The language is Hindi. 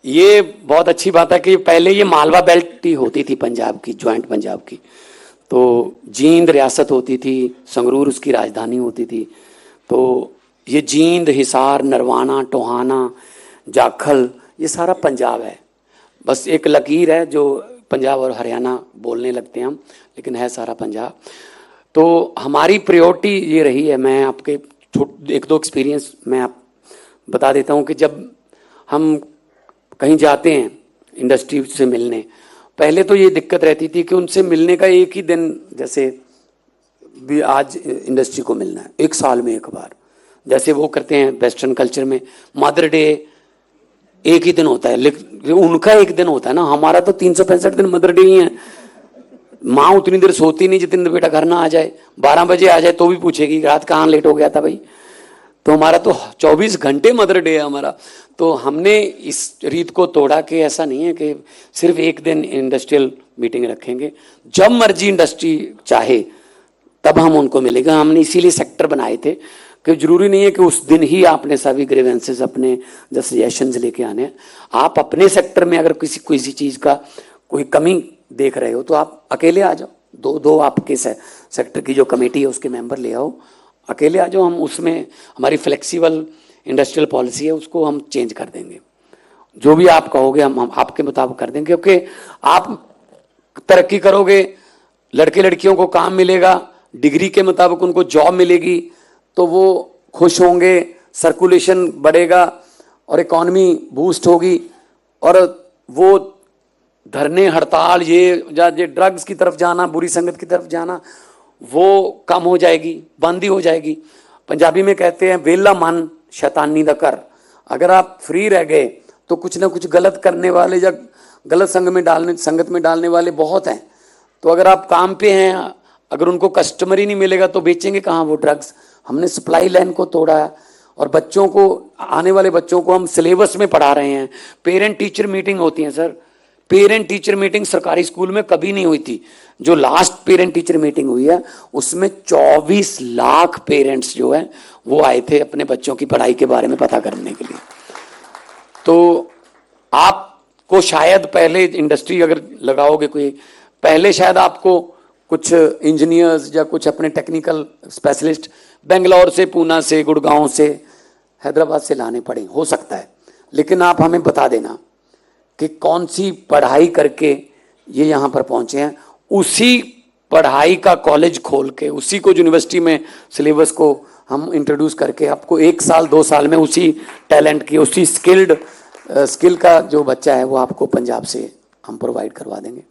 ये बहुत अच्छी बात है कि पहले ये मालवा बेल्ट ही होती थी पंजाब की, ज्वाइंट पंजाब की। तो जींद रियासत होती थी, संगरूर उसकी राजधानी होती थी। तो ये जींद, हिसार, नरवाना, टोहाना, जाखल, ये सारा पंजाब है। बस एक लकीर है जो पंजाब और हरियाणा बोलने लगते हैं हम, लेकिन है सारा पंजाब। तो हमारी प्रायोरिटी ये रही है। मैं आपके एक दो एक्सपीरियंस मैं आप बता देता हूँ कि जब हम कहीं जाते हैं इंडस्ट्री से मिलने, पहले तो ये दिक्कत रहती थी कि उनसे मिलने का एक ही दिन, जैसे भी आज इंडस्ट्री को मिलना है एक साल में एक बार, जैसे वो करते हैं वेस्टर्न कल्चर में मदर डे एक ही दिन होता है, लेकिन उनका एक दिन होता है ना, हमारा तो 365 दिन मदर डे ही है। माँ उतनी देर सोती नहीं जितनी देर बेटा घर ना आ जाए, 12 बजे आ जाए तो भी पूछेगी रात कहाँ लेट हो गया था भाई। तो हमारा तो 24 घंटे मदर डे है हमारा। तो हमने इस रीत को तोड़ा कि ऐसा नहीं है कि सिर्फ एक दिन इंडस्ट्रियल मीटिंग रखेंगे, जब मर्जी इंडस्ट्री चाहे तब हम उनको मिलेगा। हमने इसीलिए सेक्टर बनाए थे कि जरूरी नहीं है कि उस दिन ही आपने सभी ग्रीवेंसेस, अपने जो सजेशंस लेके आने हैं। आप अपने सेक्टर में अगर किसी चीज़ का कोई कमी देख रहे हो तो आप अकेले आ जाओ, दो आपके सेक्टर की जो कमेटी है उसके मेंबर ले आओ, अकेले आ जाओ। हम उसमें हमारी फ्लेक्सिबल इंडस्ट्रियल पॉलिसी है, उसको हम चेंज कर देंगे। जो भी आप कहोगे हम आपके मुताबिक कर देंगे, क्योंकि आप तरक्की करोगे, लड़के लड़कियों को काम मिलेगा, डिग्री के मुताबिक उनको जॉब मिलेगी, तो वो खुश होंगे, सर्कुलेशन बढ़ेगा और इकॉनमी बूस्ट होगी। और वो धरने, हड़ताल, ये ड्रग्स की तरफ जाना, बुरी संगत की तरफ जाना, वो कम हो जाएगी, बंद ही हो जाएगी। पंजाबी में कहते हैं वेला मन शैतानी दा कर। अगर आप फ्री रह गए तो कुछ ना कुछ गलत करने वाले या गलत संगत में डालने वाले बहुत हैं। तो अगर आप काम पे हैं, अगर उनको कस्टमर ही नहीं मिलेगा तो बेचेंगे कहाँ वो ड्रग्स। हमने सप्लाई लाइन को तोड़ा है और बच्चों को, आने वाले बच्चों को हम सिलेबस में पढ़ा रहे हैं। पेरेंट टीचर मीटिंग होती है सर, पेरेंट टीचर मीटिंग सरकारी स्कूल में कभी नहीं हुई थी। जो लास्ट पेरेंट टीचर मीटिंग हुई है उसमें 24 लाख पेरेंट्स जो है वो आए थे अपने बच्चों की पढ़ाई के बारे में पता करने के लिए। तो आपको शायद पहले इंडस्ट्री अगर लगाओगे कोई, पहले शायद आपको कुछ इंजीनियर्स या कुछ अपने टेक्निकल स्पेशलिस्ट बेंगलोर से, पूना से, गुड़गांव से, हैदराबाद से लाने पड़े, हो सकता है। लेकिन आप हमें बता देना कि कौन सी पढ़ाई करके ये यहाँ पर पहुंचे हैं, उसी पढ़ाई का कॉलेज खोल के, उसी को यूनिवर्सिटी में सिलेबस को हम इंट्रोड्यूस करके आपको 1 साल 2 साल में उसी टैलेंट की, उसी स्किल का जो बच्चा है वो आपको पंजाब से हम प्रोवाइड करवा देंगे।